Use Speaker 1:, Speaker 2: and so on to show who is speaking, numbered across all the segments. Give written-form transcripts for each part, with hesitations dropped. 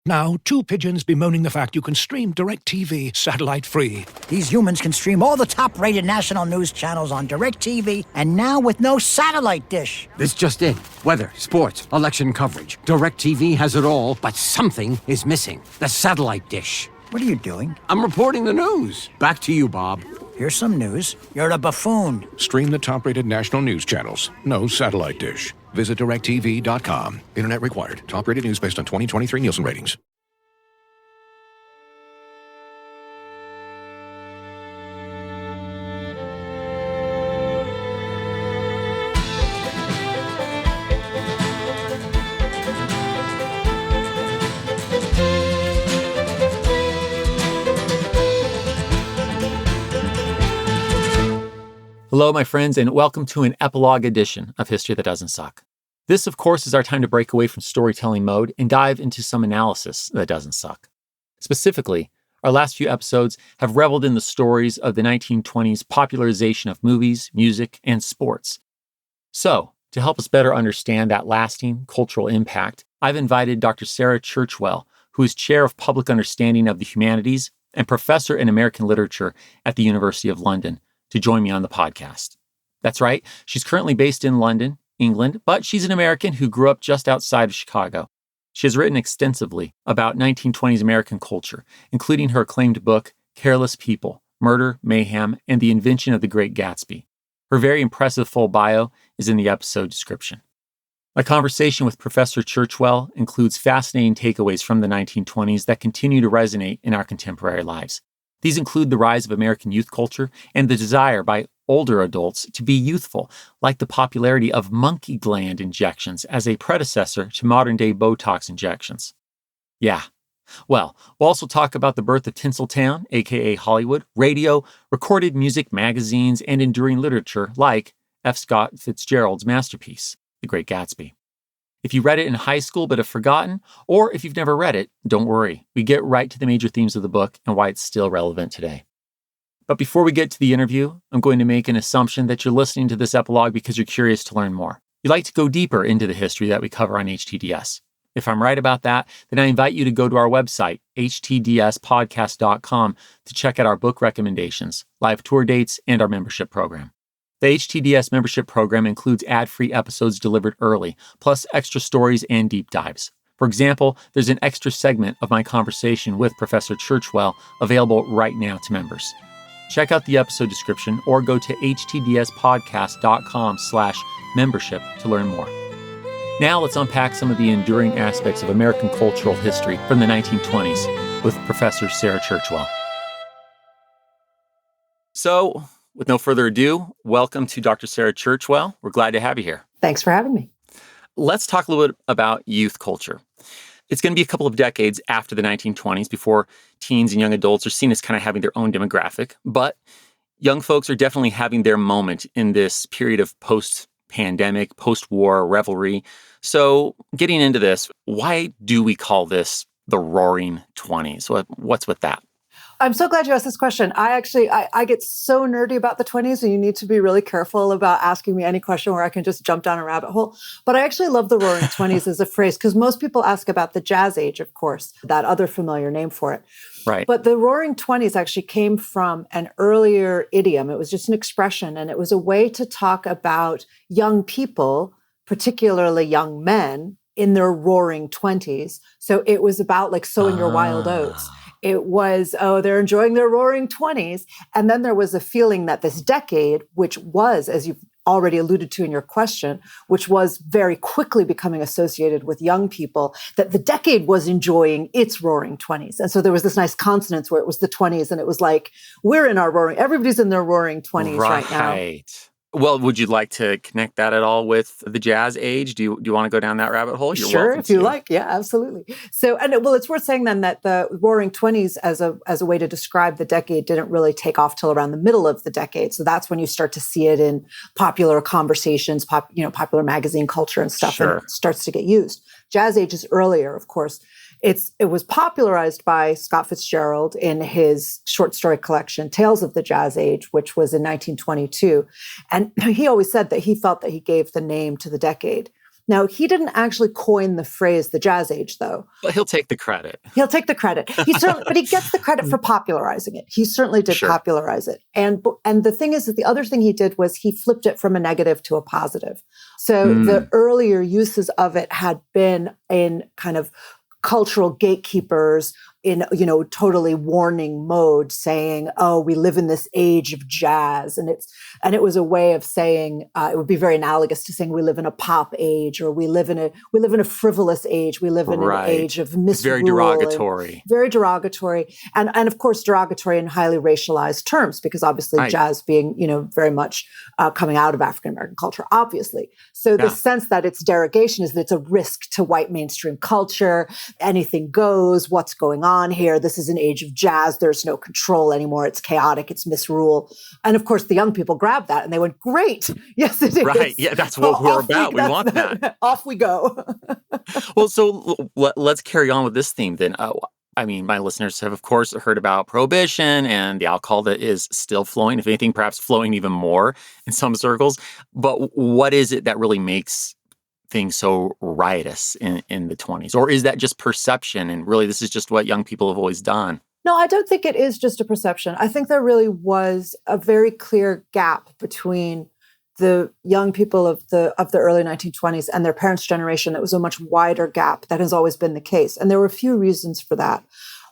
Speaker 1: Now, two pigeons bemoaning the fact you can stream DirecTV satellite-free.
Speaker 2: These humans can stream all the top-rated national news channels on DirecTV, and now with no satellite dish.
Speaker 3: This just in. Weather, sports, election coverage. DirecTV has it all, but something is missing. The satellite dish.
Speaker 2: What are you doing?
Speaker 3: I'm reporting the news. Back to you, Bob.
Speaker 2: Here's some news. You're a buffoon.
Speaker 1: Stream the top-rated national news channels. No satellite dish. Visit DirecTV.com. Internet required. Top-rated news based on 2023 Nielsen ratings.
Speaker 4: Hello, my friends, and welcome to an epilogue edition of History That Doesn't Suck. This, of course, is our time to break away from storytelling mode and dive into some analysis that doesn't suck. Specifically, our last few episodes have reveled in the stories of the 1920s popularization of movies, music, and sports. So, to help us better understand that lasting cultural impact, I've invited Dr. Sarah Churchwell, who is Chair of Public Understanding of the Humanities and Professor in American Literature at the University of London, to join me on the podcast. That's right, she's currently based in London, England, but she's an American who grew up just outside of Chicago. She has written extensively about 1920s American culture, including her acclaimed book, Careless People, Murder, Mayhem, and the Invention of the Great Gatsby. Her very impressive full bio is in the episode description. My conversation with Professor Churchwell includes fascinating takeaways from the 1920s that continue to resonate in our contemporary lives. These include the rise of American youth culture and the desire by older adults to be youthful, like the popularity of monkey gland injections as a predecessor to modern-day Botox injections. Yeah. Well, we'll also talk about the birth of Tinseltown, aka Hollywood, radio, recorded music, magazines, and enduring literature like F. Scott Fitzgerald's masterpiece, The Great Gatsby. If you read it in high school but have forgotten, or if you've never read it, don't worry. We get right to the major themes of the book and why it's still relevant today. But before we get to the interview, I'm going to make an assumption that you're listening to this epilogue because you're curious to learn more. You'd like to go deeper into the history that we cover on HTDS. If I'm right about that, then I invite you to go to our website, htdspodcast.com, to check out our book recommendations, live tour dates, and our membership program. The HTDS membership program includes ad-free episodes delivered early, plus extra stories and deep dives. For example, there's an extra segment of my conversation with Professor Churchwell available right now to members. Check out the episode description or go to htdspodcast.com/membership to learn more. Now let's unpack some of the enduring aspects of American cultural history from the 1920s with Professor Sarah Churchwell. So, with no further ado, welcome to Dr. Sarah Churchwell. We're glad to have you here.
Speaker 5: Thanks for having me.
Speaker 4: Let's talk a little bit about youth culture. It's going to be a couple of decades after the 1920s before teens and young adults are seen as kind of having their own demographic. But young folks are definitely having their moment in this period of post-pandemic, post-war revelry. So getting into this, why do we call this the Roaring Twenties? What's with that?
Speaker 5: I'm so glad you asked this question. I get so nerdy about the 20s, and you need to be really careful about asking me any question where I can just jump down a rabbit hole. But I actually love the Roaring 20s as a phrase because most people ask about the Jazz Age, of course, that other familiar name for it.
Speaker 4: Right.
Speaker 5: But the Roaring 20s actually came from an earlier idiom. It was just an expression, and it was a way to talk about young people, particularly young men, in their roaring 20s. So it was about like sowing your wild oats. It was, they're enjoying their roaring 20s. And then there was a feeling that this decade, which was, as you've already alluded to in your question, which was very quickly becoming associated with young people, that the decade was enjoying its roaring 20s. And so there was this nice consonance where it was the 20s, and it was like, everybody's in their roaring 20s right now.
Speaker 4: Right. Well, would you like to connect that at all with the Jazz Age? Do you want to go down that rabbit hole? You're
Speaker 5: sure,
Speaker 4: welcome
Speaker 5: if you
Speaker 4: to.
Speaker 5: like. Yeah, absolutely. So, it's worth saying then that the Roaring 20s as a way to describe the decade didn't really take off till around the middle of the decade. So that's when you start to see it in popular conversations, popular magazine culture and stuff,
Speaker 4: Sure.
Speaker 5: and it starts to get used. Jazz Age is earlier, of course. It was popularized by Scott Fitzgerald in his short story collection, Tales of the Jazz Age, which was in 1922. And he always said that he felt that he gave the name to the decade. Now, he didn't actually coin the phrase the jazz age, though.
Speaker 4: But he'll take the credit.
Speaker 5: He'll take the credit. But he gets the credit for popularizing it. He certainly did popularize it. And the thing is that the other thing he did was he flipped it from a negative to a positive. So the earlier uses of it had been in kind of cultural gatekeepers in, totally warning mode, saying, oh, we live in this age of jazz. And it was a way of saying, it would be very analogous to saying we live in a pop age, or we live in a frivolous age. We live in an age of misrule.
Speaker 4: Very derogatory.
Speaker 5: Very derogatory. And of course, derogatory in highly racialized terms, because obviously jazz being, very much coming out of African-American culture, obviously. So the sense that it's derogation is that it's a risk to white mainstream culture. Anything goes. What's going on here? This is an age of jazz. There's no control anymore. It's chaotic. It's misrule. And of course, the young people grabbed that and they went, great. Yes, it is.
Speaker 4: Right. Yeah, that's what we're about. We want that.
Speaker 5: Off we go.
Speaker 4: Well, so let's carry on with this theme then. My listeners have, of course, heard about prohibition and the alcohol that is still flowing, if anything, perhaps flowing even more in some circles. But what is it that really makes things so riotous in the 20s? Or is that just perception? And really, this is just what young people have always done?
Speaker 5: No, I don't think it is just a perception. I think there really was a very clear gap between the young people of the early 1920s and their parents' generation. That was a much wider gap. That has always been the case. And there were a few reasons for that.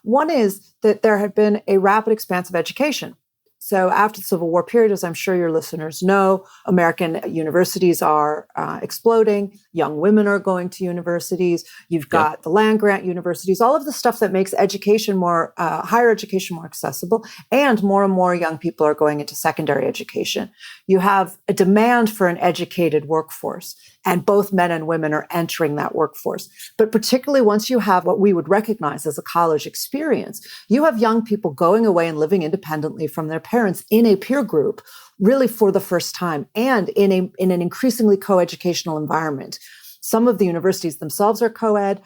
Speaker 5: One is that there had been a rapid expanse of education. So after the Civil War period, as I'm sure your listeners know, American universities are exploding. Young women are going to universities. You've got the land-grant universities, all of the stuff that makes education more, higher education more accessible, and more young people are going into secondary education. You have a demand for an educated workforce, and both men and women are entering that workforce. But particularly once you have what we would recognize as a college experience, you have young people going away and living independently from their parents in a peer group, really for the first time, and in an increasingly co-educational environment. Some of the universities themselves are co-ed.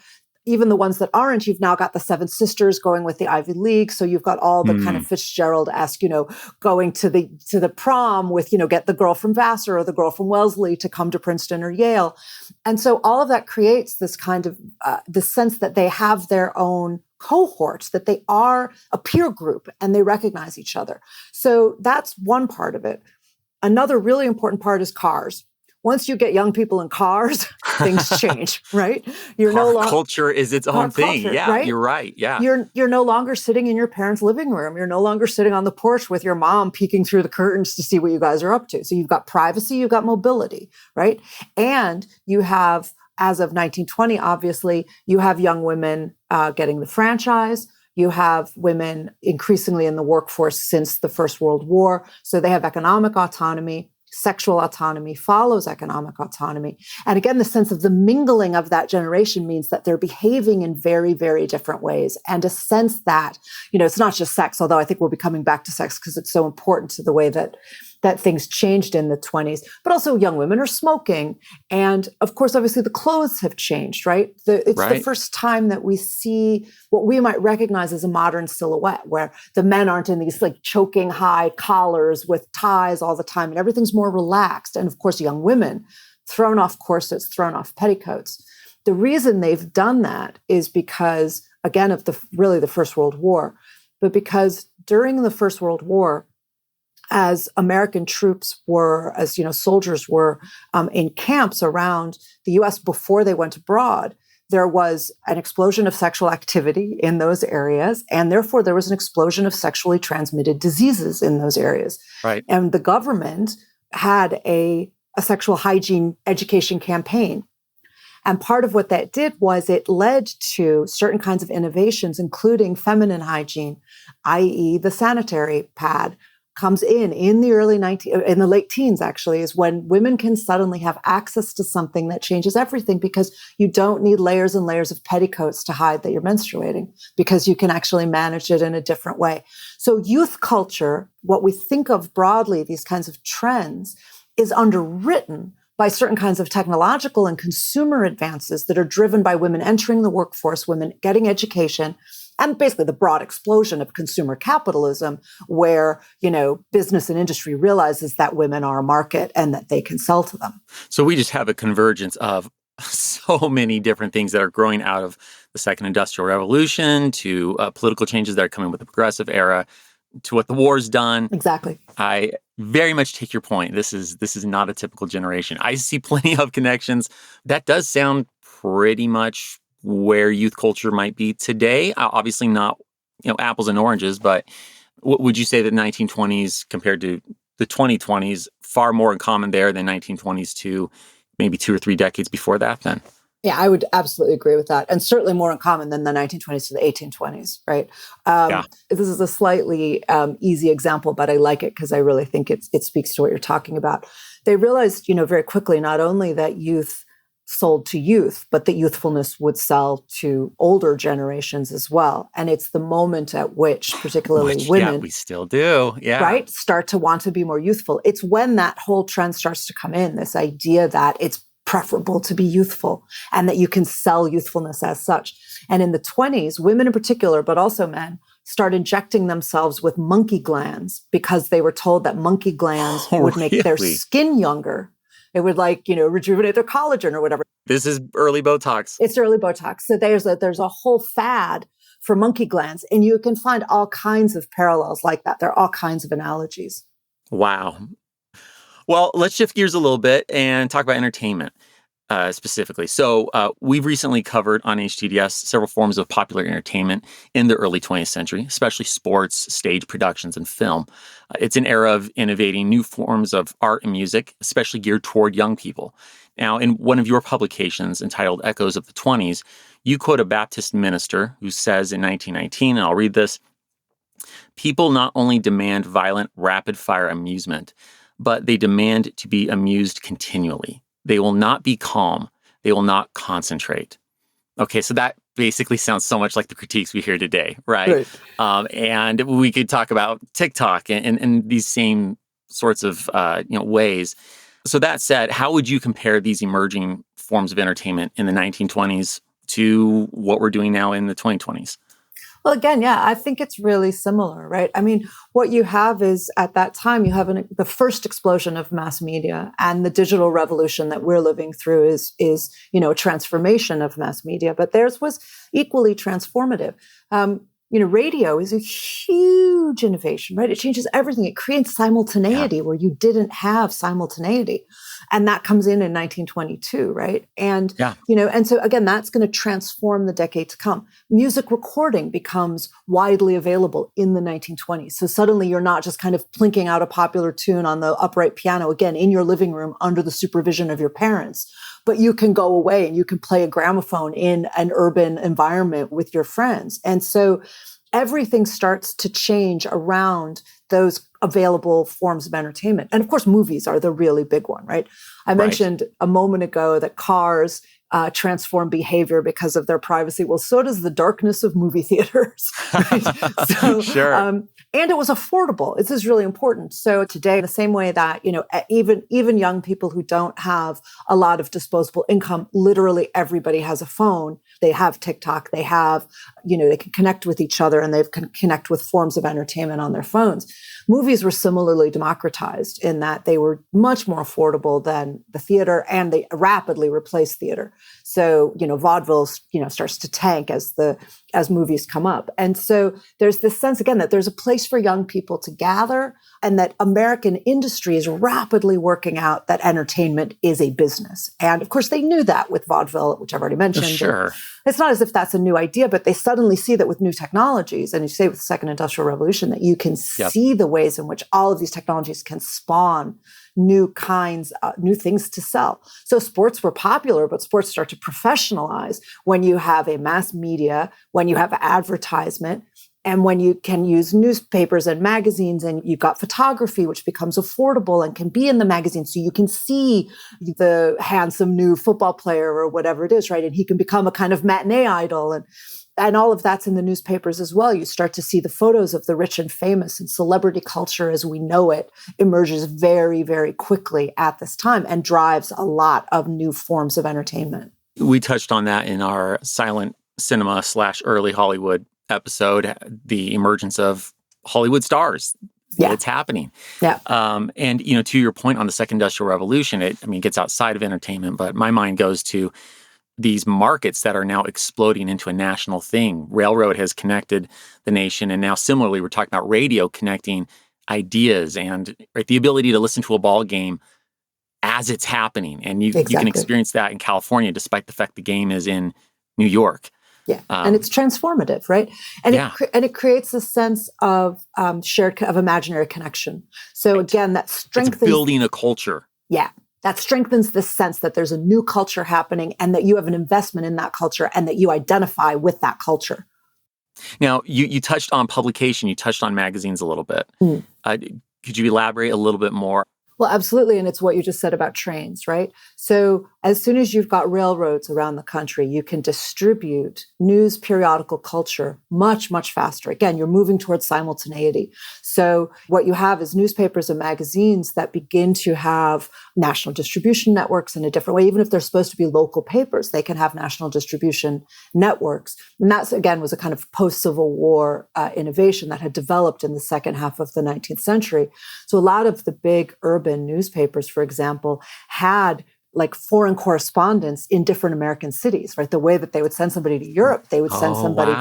Speaker 5: Even the ones that aren't, you've now got the Seven Sisters going with the Ivy League. So you've got all the kind of Fitzgerald-esque, going to the prom with, get the girl from Vassar or the girl from Wellesley to come to Princeton or Yale. And so all of that creates this kind of, the sense that they have their own cohorts, that they are a peer group and they recognize each other. So that's one part of it. Another really important part is cars. Once you get young people in cars, things change, right? You're no longer
Speaker 4: culture is its own thing. Culture, yeah, right? You're right. Yeah.
Speaker 5: You're no longer sitting in your parents' living room. You're no longer sitting on the porch with your mom peeking through the curtains to see what you guys are up to. So you've got privacy, you've got mobility, right? And you have, as of 1920, obviously, you have young women getting the franchise. You have women increasingly in the workforce since the First World War. So they have economic autonomy. Sexual autonomy follows economic autonomy. And again, the sense of the mingling of that generation means that they're behaving in very, very different ways. And a sense that, it's not just sex, although I think we'll be coming back to sex because it's so important to the way that things changed in the 20s, but also young women are smoking. And of course, obviously the clothes have changed, right? It's the first time that we see what we might recognize as a modern silhouette, where the men aren't in these choking high collars with ties all the time and everything's more relaxed. And of course, young women thrown off corsets, thrown off petticoats. The reason they've done that is because, again, of the First World War, but because during the First World War, as American troops were, soldiers were in camps around the U.S. before they went abroad, there was an explosion of sexual activity in those areas, and therefore there was an explosion of sexually transmitted diseases in those areas.
Speaker 4: Right.
Speaker 5: And the government had a sexual hygiene education campaign. And part of what that did was it led to certain kinds of innovations, including feminine hygiene, i.e. the sanitary pad, comes in the late teens, actually, is when women can suddenly have access to something that changes everything, because you don't need layers and layers of petticoats to hide that you're menstruating, because you can actually manage it in a different way. So youth culture, what we think of broadly, these kinds of trends, is underwritten by certain kinds of technological and consumer advances that are driven by women entering the workforce, women getting education, and basically the broad explosion of consumer capitalism, where, business and industry realizes that women are a market and that they can sell to them.
Speaker 4: So we just have a convergence of so many different things that are growing out of the Second Industrial Revolution to political changes that are coming with the progressive era to what the war's done.
Speaker 5: Exactly.
Speaker 4: I very much take your point. This is not a typical generation. I see plenty of connections. That does sound pretty much where youth culture might be today. Obviously not, apples and oranges, but would you say that 1920s compared to the 2020s, far more in common there than 1920s to maybe 2 or 3 decades before that then?
Speaker 5: Yeah, I would absolutely agree with that. And certainly more in common than the 1920s to the 1820s, right?
Speaker 4: Yeah.
Speaker 5: This is a slightly easy example, but I like it because I really think it speaks to what you're talking about. They realized, very quickly, not only that youth sold to youth, but that youthfulness would sell to older generations as well. And it's the moment at which, particularly women,
Speaker 4: yeah, we still do, yeah,
Speaker 5: right, start to want to be more youthful. It's when that whole trend starts to come in, this idea that it's preferable to be youthful and that you can sell youthfulness as such. And in the 20s, women in particular, but also men, start injecting themselves with monkey glands because they were told that monkey glands would make their skin younger. It would rejuvenate their collagen or whatever.
Speaker 4: This is early Botox.
Speaker 5: It's early Botox. So there's a whole fad for monkey glands, and you can find all kinds of parallels like that. There are all kinds of analogies.
Speaker 4: Wow. Well, let's shift gears a little bit and talk about entertainment specifically. So we've recently covered on HTDS several forms of popular entertainment in the early 20th century, especially sports, stage productions, and film. It's an era of innovating new forms of art and music, especially geared toward young people. Now, in one of your publications entitled Echoes of the 20s, you quote a Baptist minister who says in 1919, and I'll read this, "People not only demand violent, rapid-fire amusement, but they demand to be amused continually. They will not be calm. They will not concentrate." Okay, so that basically sounds so much like the critiques we hear today, right? And we could talk about TikTok and these same sorts of ways. So that said, how would you compare these emerging forms of entertainment in the 1920s to what we're doing now in the 2020s?
Speaker 5: Well, again, yeah, I think it's really similar, right? I mean, what you have is at that time, you have the first explosion of mass media, and the digital revolution that we're living through is a transformation of mass media, but theirs was equally transformative. Radio is a huge innovation, right? It changes everything. It creates simultaneity where you didn't have simultaneity. And that comes in 1922, right? And, and so again, that's going to transform the decade to come. Music recording becomes widely available in the 1920s. So suddenly you're not just kind of plinking out a popular tune on the upright piano, again, in your living room under the supervision of your parents, but you can go away and you can play a gramophone in an urban environment with your friends. And so everything starts to change around those available forms of entertainment. And of course, movies are the really big one, right? I mentioned a moment ago that cars transform behavior because of their privacy. Well, so does the darkness of movie theaters. Right? So,
Speaker 4: sure.
Speaker 5: And it was affordable. This is really important. So today, the same way that, even young people who don't have a lot of disposable income, literally everybody has a phone. They have TikTok. They have, they can connect with each other, and they can connect with forms of entertainment on their phones. Movies were similarly democratized in that they were much more affordable than the theater, and they rapidly replaced theater. So, vaudeville, starts to tank as movies come up. And so there's this sense, again, that there's a place for young people to gather, and that American industry is rapidly working out that entertainment is a business. And of course, they knew that with vaudeville, which I've already mentioned.
Speaker 4: Sure.
Speaker 5: It's not as if that's a new idea, but they suddenly see that with new technologies, and you say with the Second Industrial Revolution, that you can see the ways in which all of these technologies can spawn new kinds, new things to sell. So sports were popular, but sports start to professionalize when you have a mass media, when you have advertisement, and when you can use newspapers and magazines, and you've got photography, which becomes affordable and can be in the magazine. So you can see the handsome new football player or whatever it is, right? And he can become a kind of matinee idol. And all of that's in the newspapers as well. You start to see the photos of the rich and famous, and celebrity culture as we know it emerges very, very quickly at this time and drives a lot of new forms of entertainment.
Speaker 4: We touched on that in our silent cinema / early Hollywood episode, the emergence of Hollywood stars.
Speaker 5: Yeah.
Speaker 4: It's happening.
Speaker 5: Yeah.
Speaker 4: And, to your point on the second industrial revolution, it gets outside of entertainment, but my mind goes to these markets that are now exploding into a national thing. Railroad has connected the nation. And now similarly, we're talking about radio connecting ideas and the ability to listen to a ball game as it's happening. And you can experience that in California, despite the fact the game is in New York.
Speaker 5: Yeah, and it's transformative, right? And it creates a sense of of imaginary connection. So again, that strengthens
Speaker 4: it's building a culture.
Speaker 5: Yeah, that strengthens the sense that there's a new culture happening, and that you have an investment in that culture, and that you identify with that culture.
Speaker 4: Now, you touched on publication. You touched on magazines a little bit. Could you elaborate a little bit more?
Speaker 5: Well, absolutely. And it's what you just said about trains, right? So as soon as you've got railroads around the country, you can distribute news, periodical culture much, much faster. Again, you're moving towards simultaneity. So what you have is newspapers and magazines that begin to have national distribution networks in a different way. Even if they're supposed to be local papers, they can have national distribution networks. And that, again, was a kind of post-Civil War innovation that had developed in the second half of the 19th century. So a lot of the big urban newspapers, for example, had like foreign correspondents in different American cities, right? The way that they would send somebody to Europe, they would send somebody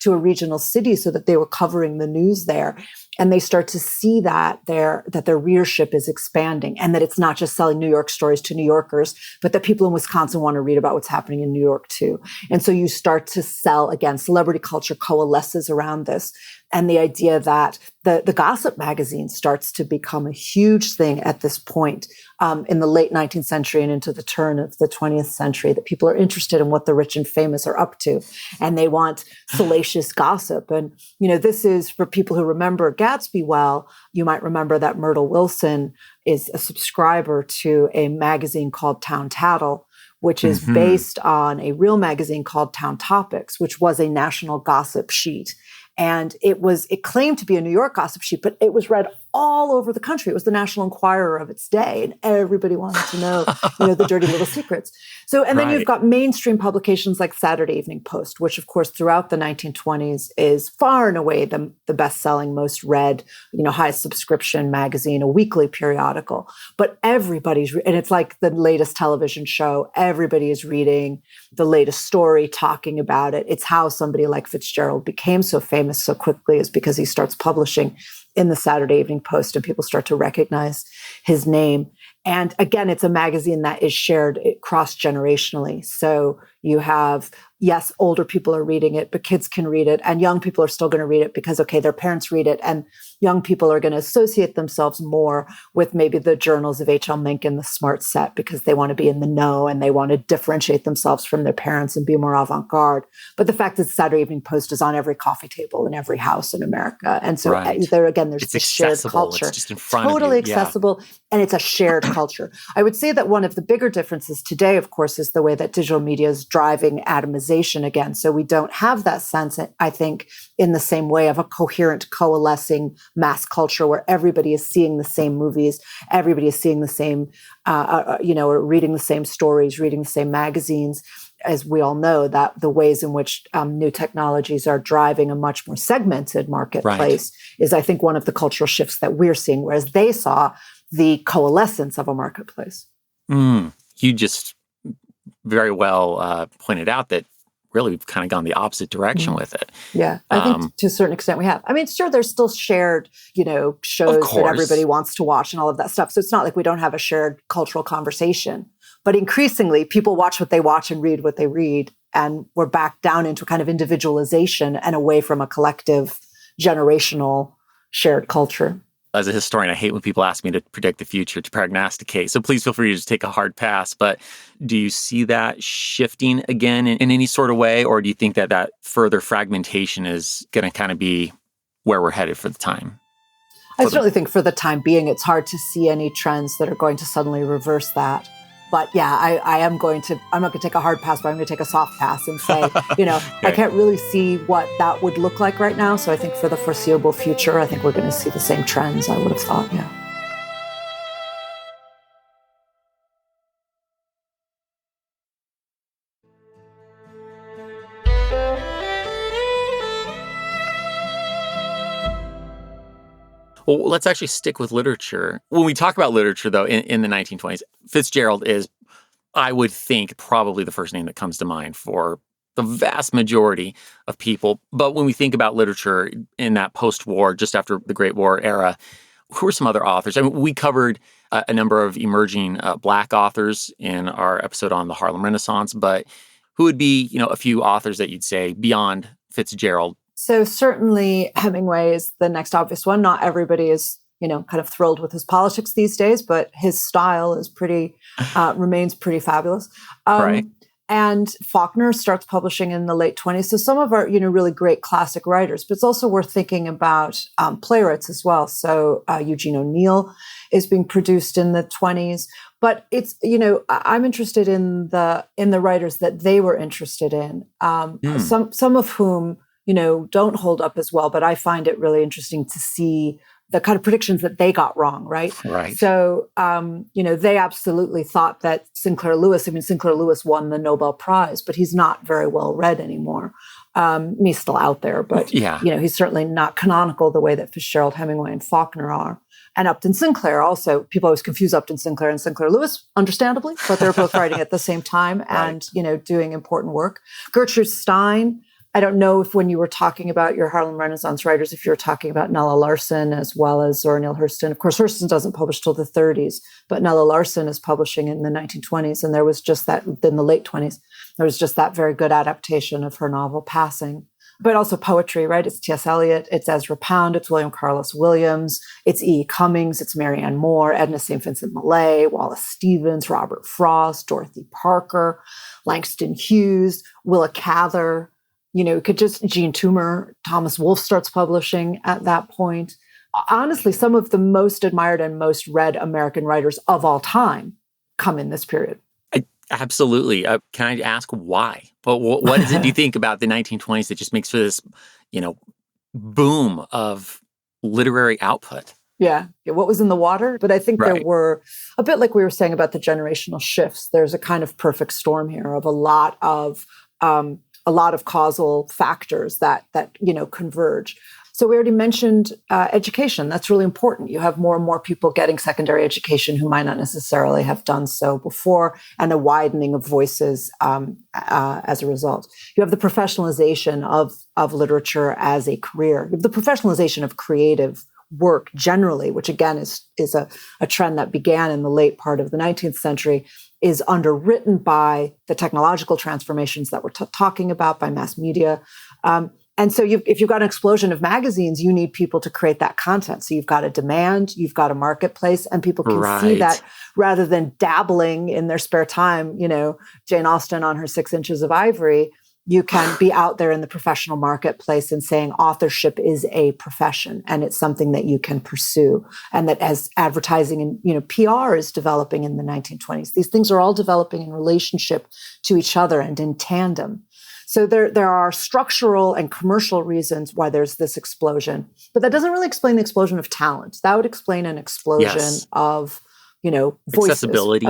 Speaker 5: to a regional city so that they were covering the news there. And they start to see that their readership is expanding, and that it's not just selling New York stories to New Yorkers, but that people in Wisconsin want to read about what's happening in New York too. And so you start to sell, again, celebrity culture coalesces around this. And the idea that the gossip magazine starts to become a huge thing at this point in the late 19th century and into the turn of the 20th century, that people are interested in what the rich and famous are up to, and they want salacious gossip. And, this is for people who remember Gatsby well, you might remember that Myrtle Wilson is a subscriber to a magazine called Town Tattle, which is based on a real magazine called Town Topics, which was a national gossip sheet. And it claimed to be a New York gossip sheet, but it was read all over the country. It was the National Enquirer of its day, and everybody wanted to know, the dirty little secrets. So, and then you've got mainstream publications like Saturday Evening Post, which of course throughout the 1920s is far and away the best-selling, most read, highest subscription magazine, a weekly periodical. But everybody's, and it's like the latest television show. Everybody is reading the latest story, talking about it. It's how somebody like Fitzgerald became so famous so quickly, is because he starts publishing in the Saturday Evening Post, and people start to recognize his name. And again, it's a magazine that is shared cross-generationally. So you have, yes, older people are reading it, but kids can read it, and young people are still going to read it because, okay, their parents read it, and young people are going to associate themselves more with maybe the journals of H.L. Mencken, the Smart Set, because they want to be in the know and they want to differentiate themselves from their parents and be more avant-garde. But the fact that the Saturday Evening Post is on every coffee table in every house in America. And so there's
Speaker 4: it's
Speaker 5: this shared culture.
Speaker 4: It's just in front
Speaker 5: totally
Speaker 4: of you.
Speaker 5: Accessible. And it's a shared culture. I would say that one of the bigger differences today, of course, is the way that digital media is driving atomization again. So we don't have that sense, I think, in the same way of a coherent, coalescing mass culture where everybody is seeing the same movies, everybody is seeing the same, or reading the same stories, reading the same magazines. As we all know, that the ways in which new technologies are driving a much more segmented marketplace is, I think, one of the cultural shifts that we're seeing, whereas they saw the coalescence of a marketplace.
Speaker 4: You just very well pointed out that really we've kind of gone the opposite direction with it.
Speaker 5: Yeah, I think to a certain extent we have. I mean, sure, there's still shared, shows that everybody wants to watch and all of that stuff. So it's not like we don't have a shared cultural conversation. But increasingly, people watch what they watch and read what they read. And we're back down into kind of individualization and away from a collective, generational, shared culture.
Speaker 4: As a historian, I hate when people ask me to predict the future, to prognosticate. So please feel free to just take a hard pass. But do you see that shifting again in any sort of way? Or do you think that further fragmentation is going to kind of be where we're headed for the time?
Speaker 5: I certainly think for the time being, it's hard to see any trends that are going to suddenly reverse that. But yeah, I'm not going to take a hard pass, but I'm going to take a soft pass and say, okay. I can't really see what that would look like right now. So I think for the foreseeable future, I think we're going to see the same trends, I would have thought, yeah.
Speaker 4: Well, let's actually stick with literature. When we talk about literature, though, in the 1920s, Fitzgerald is, I would think, probably the first name that comes to mind for the vast majority of people. But when we think about literature in that post-war, just after the Great War era, who are some other authors? I mean, we covered a number of emerging Black authors in our episode on the Harlem Renaissance, but who would be, a few authors that you'd say beyond Fitzgerald?
Speaker 5: So certainly Hemingway is the next obvious one. Not everybody is, kind of thrilled with his politics these days, but his style is remains pretty fabulous.
Speaker 4: Right.
Speaker 5: And Faulkner starts publishing in the late 20s. So some of our, really great classic writers, but it's also worth thinking about playwrights as well. So Eugene O'Neill is being produced in the 20s. But it's, I'm interested in the writers that they were interested in. Some of whom, don't hold up as well, but I find it really interesting to see the kind of predictions that they got wrong, right?
Speaker 4: Right.
Speaker 5: So, they absolutely thought that Sinclair Lewis won the Nobel Prize, but he's not very well read anymore. He's still out there, but, he's certainly not canonical the way that Fitzgerald, Hemingway, and Faulkner are. And Upton Sinclair also, people always confuse Upton Sinclair and Sinclair Lewis, understandably, but they're both writing at the same time and, doing important work. Gertrude Stein, I don't know if when you were talking about your Harlem Renaissance writers, if you're talking about Nella Larson as well as Zora Neale Hurston. Of course, Hurston doesn't publish till the 30s, but Nella Larson is publishing in the 1920s. And there was just that, in the late 20s, there was just that very good adaptation of her novel Passing. But also poetry, right? It's T.S. Eliot, it's Ezra Pound, it's William Carlos Williams, it's E. Cummings, it's Marianne Moore, Edna St. Vincent Millay, Wallace Stevens, Robert Frost, Dorothy Parker, Langston Hughes, Willa Cather. Jean Toomer, Thomas Wolfe starts publishing at that point. Honestly, some of the most admired and most read American writers of all time come in this period.
Speaker 4: Absolutely. Can I ask why? What is it, do you think, about the 1920s that just makes for this, boom of literary output?
Speaker 5: Yeah. What was in the water? But I think there were, a bit like we were saying about the generational shifts, there's a kind of perfect storm here of a lot of causal factors that converge. So we already mentioned education. That's really important. You have more and more people getting secondary education who might not necessarily have done so before, and a widening of voices as a result. You have the professionalization of literature as a career. You have the professionalization of creative work generally, which again is a trend that began in the late part of the 19th century, is underwritten by the technological transformations that we're talking about, by mass media. And so if you've got an explosion of magazines, you need people to create that content. So you've got a demand, you've got a marketplace, and people can see that rather than dabbling in their spare time, Jane Austen on her 6 inches of ivory. You can be out there in the professional marketplace and saying authorship is a profession and it's something that you can pursue. And that as advertising and, PR is developing in the 1920s, these things are all developing in relationship to each other and in tandem. So there are structural and commercial reasons why there's this explosion, but that doesn't really explain the explosion of talent. That would explain an explosion of, voices.
Speaker 4: Accessibility.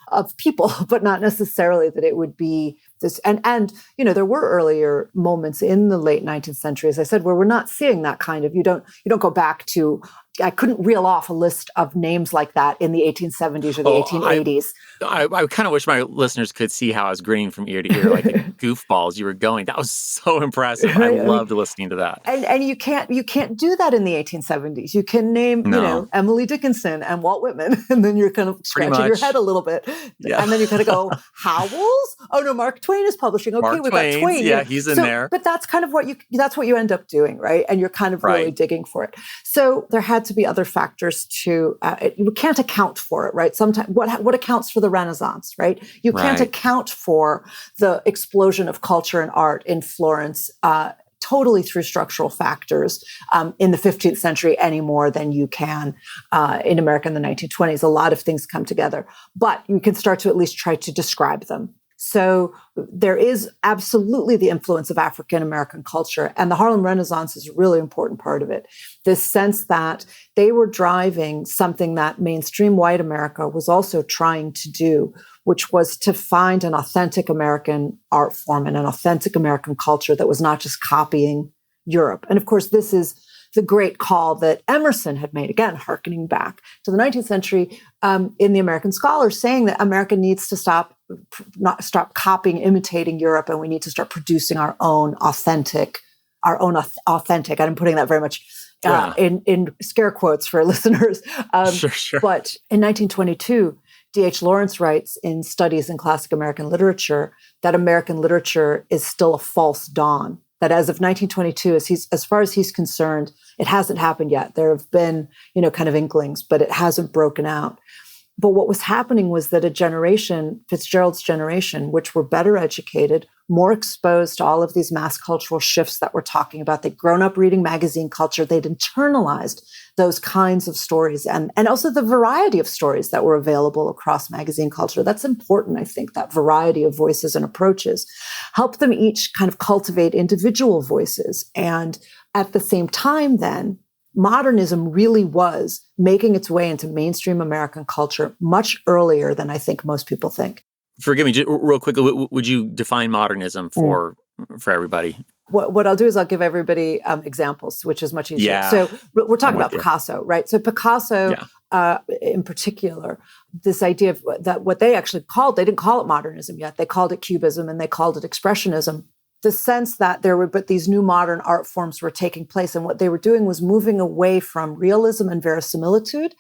Speaker 5: Of people, but not necessarily that it would be this. And there were earlier moments in the late 19th century, as I said, where we're not seeing that kind of, you don't go back to, I couldn't reel off a list of names like that in the 1870s or the 1880s.
Speaker 4: I kind of wish my listeners could see how I was grinning from ear to ear, like the goofballs you were going. That was so impressive. I loved listening to that.
Speaker 5: And you can't do that in the 1870s. You can name, Emily Dickinson and Walt Whitman, and then you're kind of scratching your head a little bit. Yeah. And then you kind of go, Howells? Oh no, Mark Twain is publishing. Okay, we've got Twain.
Speaker 4: Yeah, he's in there.
Speaker 5: But that's kind of what you end up doing, right? And you're kind of really digging for it. So there had to be other factors to, you can't account for it, right? Sometimes what accounts for the Renaissance, right? You can't account for the explosion of culture and art in Florence totally through structural factors in the 15th century any more than you can in America in the 1920s. A lot of things come together, but you can start to at least try to describe them. So there is absolutely the influence of African-American culture, and the Harlem Renaissance is a really important part of it. This sense that they were driving something that mainstream white America was also trying to do, which was to find an authentic American art form and an authentic American culture that was not just copying Europe. And of course, this is the great call that Emerson had made, again, hearkening back to the 19th century in the American Scholar, saying that America needs to stop copying, imitating Europe, and we need to start producing our own authentic. I'm putting that very much in scare quotes for listeners.
Speaker 4: Sure.
Speaker 5: But in 1922, D.H. Lawrence writes in Studies in Classic American Literature that American literature is still a false dawn. That as of 1922, as far as he's concerned, it hasn't happened yet. There have been, kind of inklings, but it hasn't broken out. But what was happening was that a generation, Fitzgerald's generation, which were better educated, more exposed to all of these mass cultural shifts that we're talking about. They'd grown up reading magazine culture. They'd internalized those kinds of stories and also the variety of stories that were available across magazine culture. That's important, I think, that variety of voices and approaches. Help them each kind of cultivate individual voices. And at the same time, then, modernism really was making its way into mainstream American culture much earlier than I think most people think.
Speaker 4: Forgive me, just real quickly, would you define modernism for everybody?
Speaker 5: What I'll do is I'll give everybody examples, which is much easier.
Speaker 4: Yeah.
Speaker 5: So we're talking about Picasso, right? So Picasso, in particular, this idea of that what they actually called, they didn't call it modernism yet. They called it cubism and they called it expressionism. The sense that but these new modern art forms were taking place. And what they were doing was moving away from realism and verisimilitude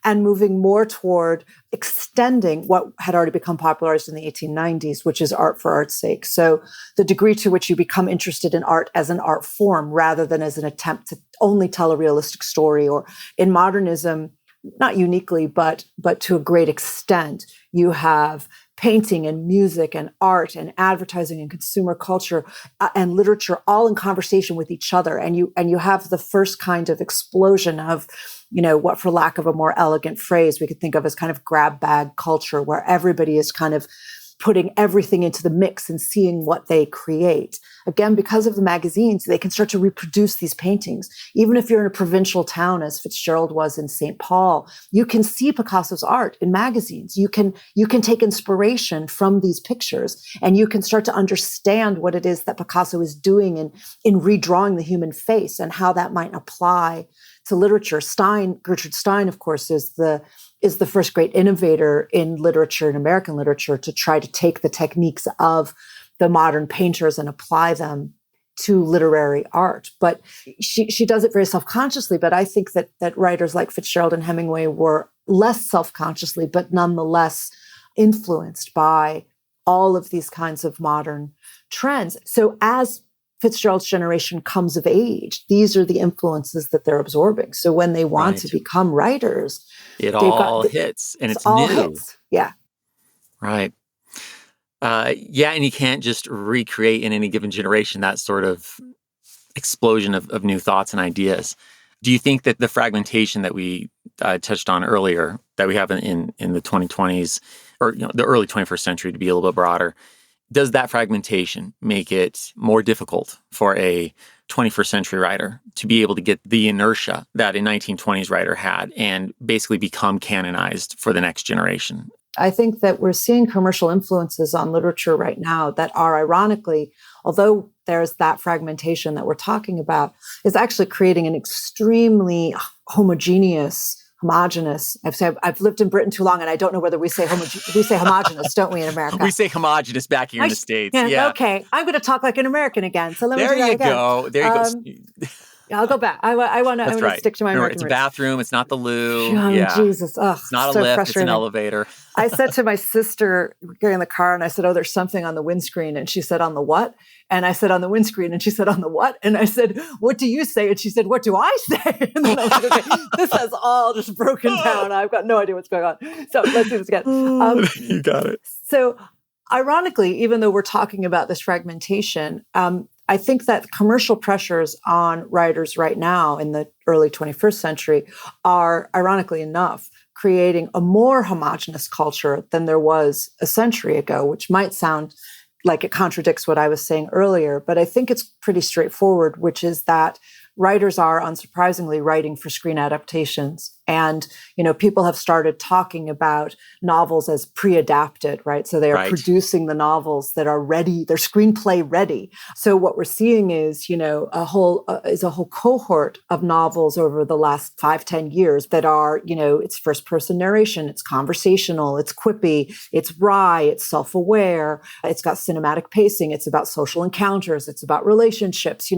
Speaker 5: and moving more toward extending what had already become popularized in the 1890s, which is art for art's sake. So the degree to which you become interested in art as an art form rather than as an attempt to only tell a realistic story, or in modernism, not uniquely, but to a great extent, you have painting and music and art and advertising and consumer culture and literature all in conversation with each other. And you have the first kind of explosion of, what, for lack of a more elegant phrase, we could think of as kind of grab bag culture, where everybody is kind of putting everything into the mix and seeing what they create. Again, because of the magazines, they can start to reproduce these paintings. Even if you're in a provincial town, as Fitzgerald was in St. Paul, you can see Picasso's art in magazines. You can take inspiration from these pictures, and you can start to understand what it is that Picasso is doing in redrawing the human face and how that might apply to literature. Gertrude Stein, of course, is the first great innovator in literature, in American literature, to try to take the techniques of the modern painters and apply them to literary art. But she does it very self-consciously. But I think that writers like Fitzgerald and Hemingway were less self-consciously, but nonetheless influenced by all of these kinds of modern trends. So as Fitzgerald's generation comes of age, these are the influences that they're absorbing. So when they want to become writers,
Speaker 4: it all hits, and it's
Speaker 5: all
Speaker 4: new.
Speaker 5: Hits. Yeah.
Speaker 4: Right. And you can't just recreate in any given generation that sort of explosion of new thoughts and ideas. Do you think that the fragmentation that we touched on earlier, that we have in the 2020s, or the early 21st century, to be a little bit broader, does that fragmentation make it more difficult for a 21st century writer to be able to get the inertia that a 1920s writer had and basically become canonized for the next generation?
Speaker 5: I think that we're seeing commercial influences on literature right now that are, ironically, although there's that fragmentation that we're talking about, is actually creating an extremely homogeneous. I've lived in Britain too long, and I don't know whether we say homogeneous, don't we, in America?
Speaker 4: We say homogeneous back here in the States.
Speaker 5: Yeah. Okay, I'm going to talk like an American again. So let me do that again.
Speaker 4: There you go.
Speaker 5: I'll go back. I want to stick to my American
Speaker 4: It's a
Speaker 5: roots.
Speaker 4: bathroom. It's not the loo.
Speaker 5: Jesus. Ugh,
Speaker 4: it's not a
Speaker 5: so
Speaker 4: lift.
Speaker 5: frustrating.
Speaker 4: It's an elevator.
Speaker 5: I said to my sister, getting in the car, and I said, "Oh, there's something on the windscreen." And she said, "On the what?" And I said, "On the windscreen." And she said, "On the what?" And I said, "What do you say?" And she said, "What do I say?" And then I was like, "Okay, this has all just broken down. I've got no idea what's going on." So let's do this again.
Speaker 4: You got it.
Speaker 5: So ironically, even though we're talking about this fragmentation, I think that commercial pressures on writers right now in the early 21st century are, ironically enough, creating a more homogenous culture than there was a century ago, which might sound like it contradicts what I was saying earlier, but I think it's pretty straightforward, which is that writers are, unsurprisingly, writing for screen adaptations. And, people have started talking about novels as pre-adapted, right? So they are producing the novels that are ready, they're screenplay ready. So what we're seeing is, a whole cohort of novels over the last 5-10 years that are, it's first person narration, it's conversational, it's quippy, it's wry, it's self-aware, it's got cinematic pacing, it's about social encounters, it's about relationships,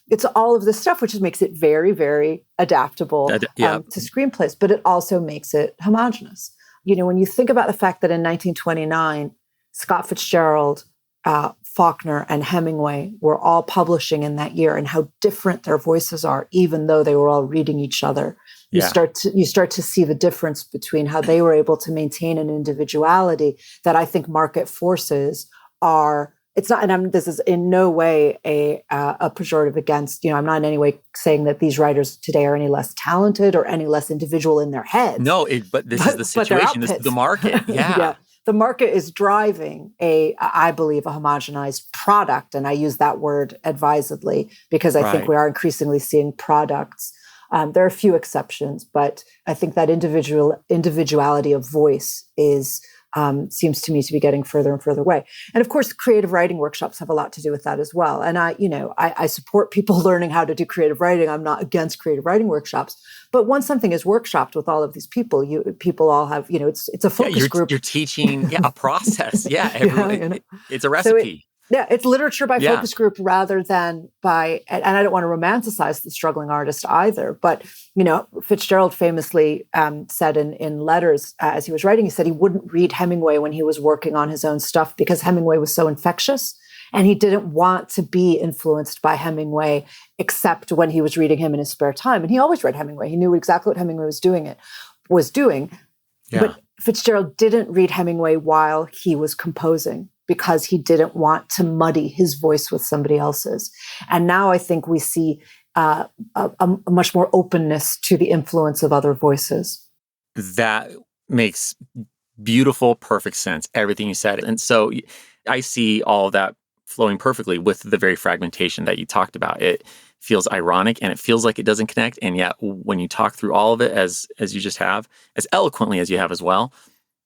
Speaker 5: it's all of this stuff, which makes it very, very adaptable to screenplays, but it also makes it homogenous. When you think about the fact that in 1929, Scott Fitzgerald, Faulkner, and Hemingway were all publishing in that year, and how different their voices are, even though they were all reading each other. You start to see the difference between how they were able to maintain an individuality that I think market forces are. It's not, and this is in no way a pejorative against, I'm not in any way saying that these writers today are any less talented or any less individual in their heads.
Speaker 4: No, but this is the situation. This is the market. Yeah.
Speaker 5: The market is driving I believe, a homogenized product. And I use that word advisedly because I think we are increasingly seeing products. There are a few exceptions, but I think that individuality of voice seems to me to be getting further and further away. And of course, creative writing workshops have a lot to do with that as well. And I support people learning how to do creative writing. I'm not against creative writing workshops. But once something is workshopped with all of these people, people all have, it's a focus group.
Speaker 4: You're teaching a process. It's a recipe.
Speaker 5: It's literature by focus group rather than by, and I don't want to romanticize the struggling artist either, but, Fitzgerald famously said in letters as he was writing, he said he wouldn't read Hemingway when he was working on his own stuff because Hemingway was so infectious and he didn't want to be influenced by Hemingway except when he was reading him in his spare time. And he always read Hemingway. He knew exactly what Hemingway was doing. But Fitzgerald didn't read Hemingway while he was composing, because he didn't want to muddy his voice with somebody else's. And now I think we see a much more openness to the influence of other voices.
Speaker 4: That makes beautiful, perfect sense, everything you said. And so I see all of that flowing perfectly with the very fragmentation that you talked about. It feels ironic and it feels like it doesn't connect. And yet when you talk through all of it as you just have, as eloquently as you have as well,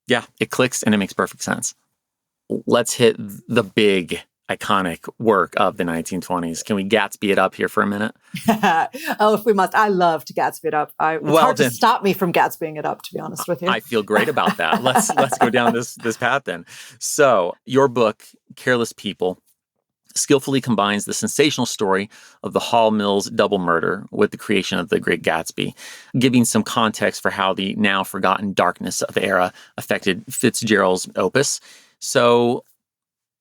Speaker 4: it clicks and it makes perfect sense. Let's hit the big, iconic work of the 1920s. Can we Gatsby it up here for a minute?
Speaker 5: If we must. I love to Gatsby it up. It's hard to stop me from Gatsbying it up, to be honest with you.
Speaker 4: I feel great about that. Let's go down this path then. So your book, Careless People, skillfully combines the sensational story of the Hall Mills double murder with the creation of the Great Gatsby, giving some context for how the now forgotten darkness of the era affected Fitzgerald's opus. So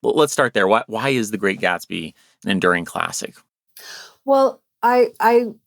Speaker 4: let's start there. Why is The Great Gatsby an enduring classic?
Speaker 5: Well, I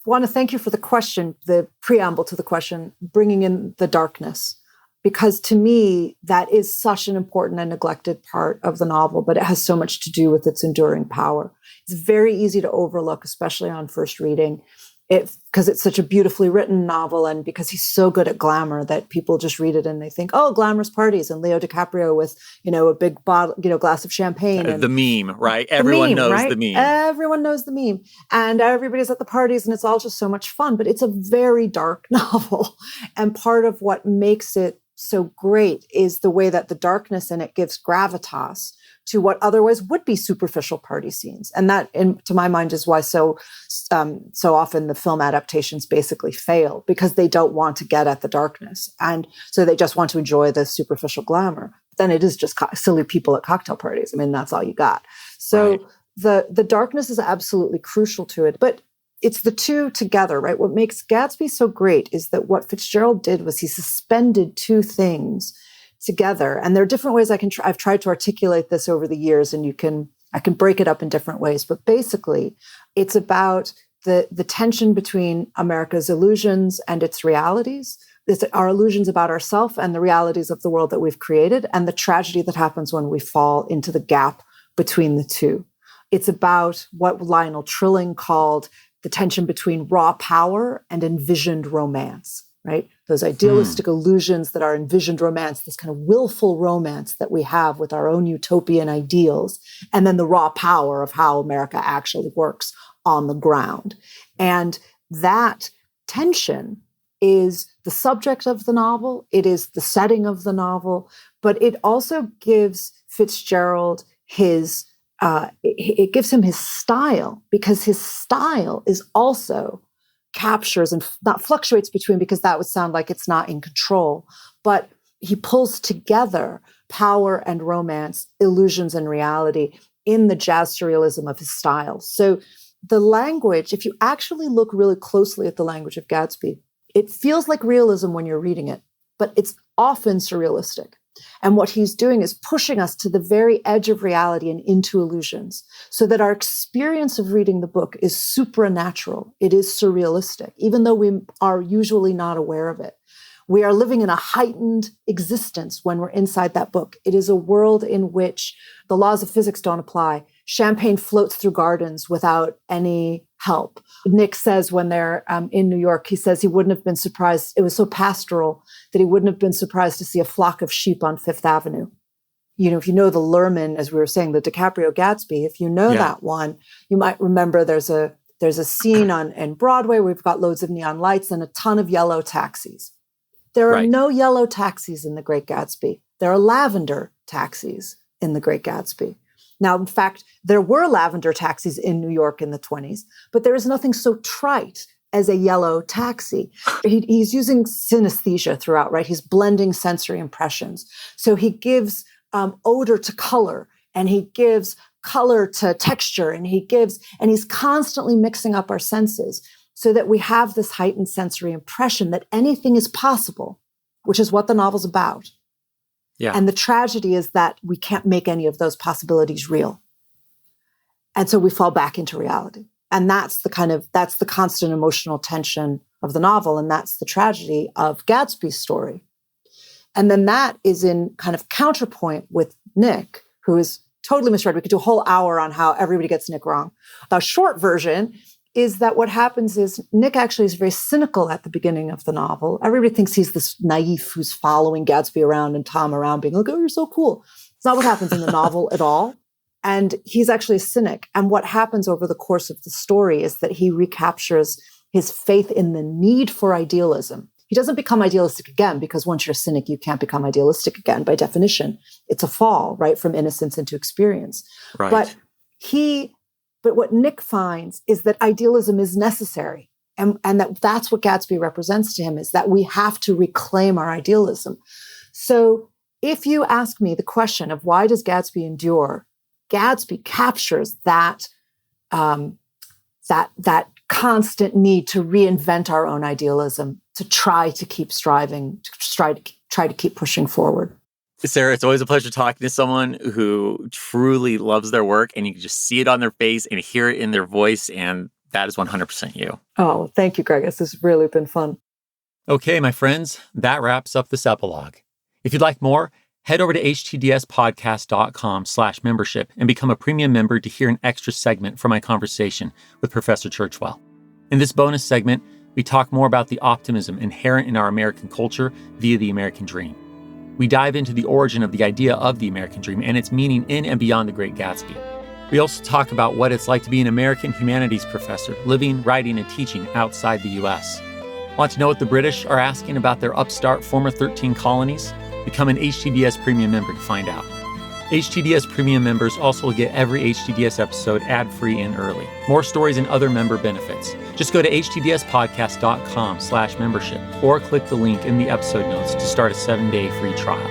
Speaker 5: want to thank you for the question, the preamble to the question, bringing in the darkness, because to me, that is such an important and neglected part of the novel, but it has so much to do with its enduring power. It's very easy to overlook, especially on first reading, because it's such a beautifully written novel, and because he's so good at glamour that people just read it and they think, oh, glamorous parties and Leo DiCaprio with, a big bottle, glass of champagne. And
Speaker 4: the meme, right? Everyone knows the meme.
Speaker 5: Everyone knows the meme. And everybody's at the parties and it's all just so much fun, but it's a very dark novel. And part of what makes it so great is the way that the darkness in it gives gravitas to what otherwise would be superficial party scenes. And that, to my mind, is why so often the film adaptations basically fail, because they don't want to get at the darkness. And so they just want to enjoy the superficial glamour. But then it is just silly people at cocktail parties. I mean, that's all you got. So the darkness is absolutely crucial to it. But it's the two together, right? What makes Gatsby so great is that what Fitzgerald did was he suspended two things together. And there are different ways I've tried to articulate this over the years, and I can break it up in different ways. But basically, it's about the tension between America's illusions and its realities. It's our illusions about ourselves and the realities of the world that we've created, and the tragedy that happens when we fall into the gap between the two. It's about what Lionel Trilling called the tension between raw power and envisioned romance, right? Those idealistic illusions that are envisioned romance, this kind of willful romance that we have with our own utopian ideals, and then the raw power of how America actually works on the ground. And that tension is the subject of the novel, it is the setting of the novel, but it also gives Fitzgerald it gives him his style, because his style is also captures and not fluctuates between, because that would sound like it's not in control, but he pulls together power and romance, illusions and reality in the jazz surrealism of his style. So the language, if you actually look really closely at the language of Gatsby, it feels like realism when you're reading it, but it's often surrealistic. And what he's doing is pushing us to the very edge of reality and into illusions, so that our experience of reading the book is supernatural. It is surrealistic, even though we are usually not aware of it. We are living in a heightened existence when we're inside that book. It is a world in which the laws of physics don't apply. Champagne floats through gardens without any help. Nick says when they're in New York, he says he wouldn't have been surprised. It was so pastoral that he wouldn't have been surprised to see a flock of sheep on Fifth Avenue. You know, if you know the Lerman, as we were saying, the DiCaprio Gatsby, if you know that one, you might remember there's a scene in Broadway where we've got loads of neon lights and a ton of yellow taxis. There are no yellow taxis in The Great Gatsby. There are lavender taxis in The Great Gatsby. Now, in fact, there were lavender taxis in New York in the 20s, but there is nothing so trite as a yellow taxi. He's using synesthesia throughout, right? He's blending sensory impressions. So he gives odor to color, and he gives color to texture, and he's constantly mixing up our senses, so that we have this heightened sensory impression that anything is possible, which is what the novel's about. Yeah. And the tragedy is that we can't make any of those possibilities real. And so we fall back into reality. And that's the constant emotional tension of the novel. And that's the tragedy of Gatsby's story. And then that is in kind of counterpoint with Nick, who is totally misread. We could do a whole hour on how everybody gets Nick wrong. The short version is that what happens is Nick actually is very cynical at the beginning of the novel. Everybody thinks he's this naïf who's following Gatsby around and Tom around being like, oh, you're so cool. It's not what happens in the novel at all. And he's actually a cynic. And what happens over the course of the story is that he recaptures his faith in the need for idealism. He doesn't become idealistic again, because once you're a cynic, you can't become idealistic again. By definition, it's a fall, right, from innocence into experience. Right. But what Nick finds is that idealism is necessary. And that's what Gatsby represents to him, is that we have to reclaim our idealism. So if you ask me the question of why does Gatsby endure, Gatsby captures that constant need to reinvent our own idealism, to try to keep striving, to try to keep pushing forward.
Speaker 4: Sarah, it's always a pleasure talking to someone who truly loves their work, and you can just see it on their face and hear it in their voice, and that is 100% you.
Speaker 5: Oh, thank you, Greg. This has really been fun.
Speaker 4: Okay, my friends, that wraps up this epilogue. If you'd like more, head over to htdspodcast.com/membership and become a premium member to hear an extra segment from my conversation with Professor Churchwell. In this bonus segment, we talk more about the optimism inherent in our American culture via the American dream. We dive into the origin of the idea of the American dream and its meaning in and beyond The Great Gatsby. We also talk about what it's like to be an American humanities professor, living, writing, and teaching outside the U.S. Want to know what the British are asking about their upstart former 13 colonies? Become an HTDS Premium member to find out. HTDS Premium members also get every HTDS episode ad-free and early. More stories and other member benefits. Just go to htdspodcast.com/membership or click the link in the episode notes to start a 7-day free trial.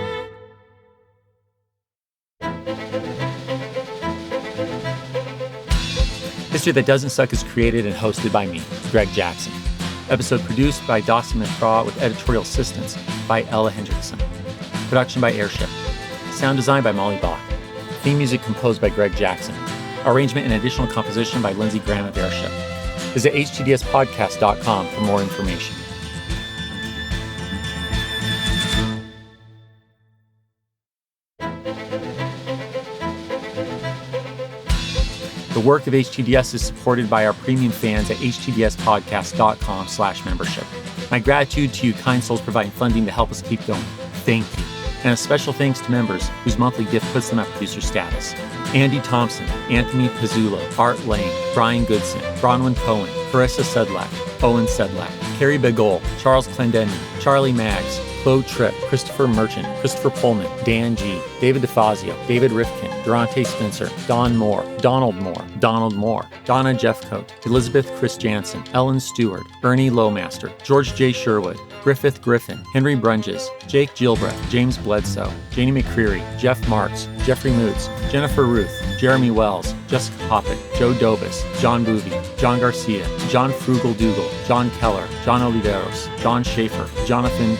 Speaker 4: History That Doesn't Suck is created and hosted by me, Greg Jackson. Episode produced by Dawson McCraw with editorial assistance by Ella Hendrickson. Production by Airship. Sound design by Molly Bach. Theme music composed by Greg Jackson. Arrangement and additional composition by Lindsey Graham of Airship. Visit htdspodcast.com for more information. The work of HTDS is supported by our premium fans at htdspodcast.com/membership. My gratitude to you kind souls providing funding to help us keep going. Thank you. And a special thanks to members whose monthly gift puts them at producer status. Andy Thompson, Anthony Pizzulo, Art Lane, Brian Goodson, Bronwyn Cohen, Carissa Sedlak, Owen Sedlak, Carrie Begole, Charles Clendenny, Charlie Maggs, Claude Tripp, Christopher Merchant, Christopher Pullman, Dan G., David DeFazio, David Rifkin, Durante Spencer, Don Moore, Donald Moore, Donna Jeffcoat, Elizabeth Chris Jansen, Ellen Stewart, Ernie Lowmaster, George J. Sherwood, Griffith Griffin, Henry Brunges, Jake Gilbreth, James Bledsoe, Janie McCreary, Jeff Marks, Jeffrey Moots, Jennifer Ruth, Jeremy Wells, Jessica Poppett, Joe Dobus, John Boovy, John Garcia, John Frugal Dougal, John Keller, John Oliveros, John Schaefer, Jonathan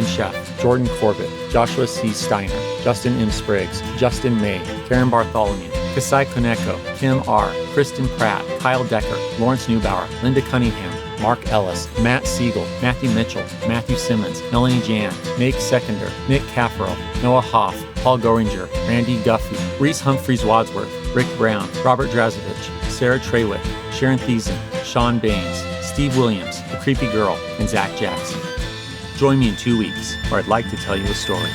Speaker 4: Sheff, Jordan Corbett, Joshua C. Steiner, Justin M. Spriggs, Justin May, Karen Bartholomew, Kasai Koneko, Kim R., Kristen Pratt, Kyle Decker, Lawrence Neubauer, Linda Cunningham, Mark Ellis, Matt Siegel, Matthew Mitchell, Matthew Simmons, Melanie Jan, Nate Seconder, Nick Caffaro, Noah Hoff, Paul Goringer, Randy Guffey, Reese Humphreys Wadsworth, Rick Brown, Robert Drazovich, Sarah Trawick, Sharon Thiessen, Sean Baines, Steve Williams, The Creepy Girl, and Zach Jackson. Join me in 2 weeks, where I'd like to tell you a story.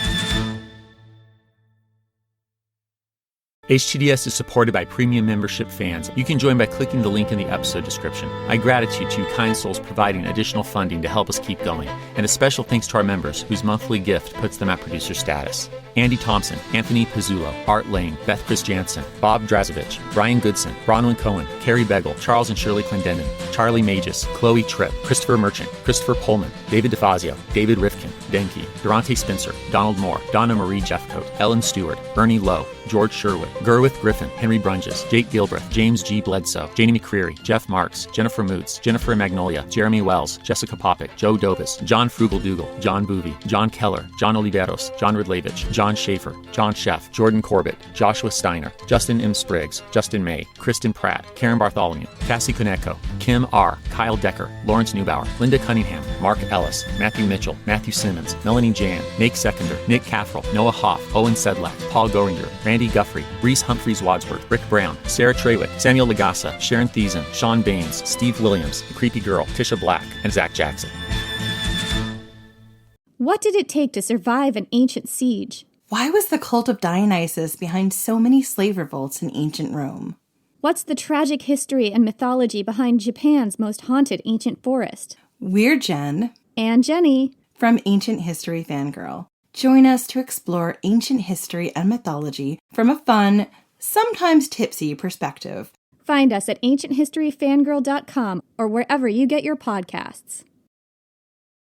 Speaker 4: HTDS is supported by premium membership fans. You can join by clicking the link in the episode description. My gratitude to you kind souls providing additional funding to help us keep going. And a special thanks to our members whose monthly gift puts them at producer status. Andy Thompson, Anthony Pizzulo, Art Lane, Beth Chris Jansen, Bob Drazovich, Brian Goodson, Bronwyn Cohen, Carrie Beggle, Charles and Shirley Clendenin, Charlie Magis, Chloe Tripp, Christopher Merchant, Christopher Pullman, David DeFazio, David Rifkin, Denke, Durante Spencer, Donald Moore, Donna Marie Jeffcoat, Ellen Stewart, Ernie Lowe, George Sherwood, Gerwith Griffin, Henry Brunges, Jake Gilbreth, James G. Bledsoe, Janie McCreary, Jeff Marks, Jennifer Moots, Jennifer Magnolia, Jeremy Wells, Jessica Popick, Joe Dobus, John Frugal Dougal, John Boovy, John Keller, John Oliveros, John Ridlevich, John Schaefer, John Sheff, Jordan Corbett, Joshua Steiner, Justin M. Spriggs, Justin May, Kristen Pratt, Karen Bartholomew, Cassie Koneko, Kim R., Kyle Decker, Lawrence Neubauer, Linda Cunningham, Mark Ellis, Matthew Mitchell, Matthew Simmons, Melanie Jan, Nate Seconder, Nick Caffrell, Noah Hoff, Owen Sedlak, Paul Goringer, Randy Guffrey, Reese Humphreys Wadsworth, Rick Brown, Sarah Trawick, Samuel Lagasa, Sharon Thiessen, Sean Baines, Steve Williams, The Creepy Girl, Tisha Black, and Zach Jackson.
Speaker 6: What did it take to survive an ancient siege?
Speaker 7: Why was the cult of Dionysus behind so many slave revolts in ancient Rome?
Speaker 6: What's the tragic history and mythology behind Japan's most haunted ancient forest?
Speaker 7: We're Jen.
Speaker 6: And Jenny.
Speaker 7: From Ancient History Fangirl. Join us to explore ancient history and mythology from a fun, sometimes tipsy perspective.
Speaker 6: Find us at ancienthistoryfangirl.com or wherever you get your podcasts.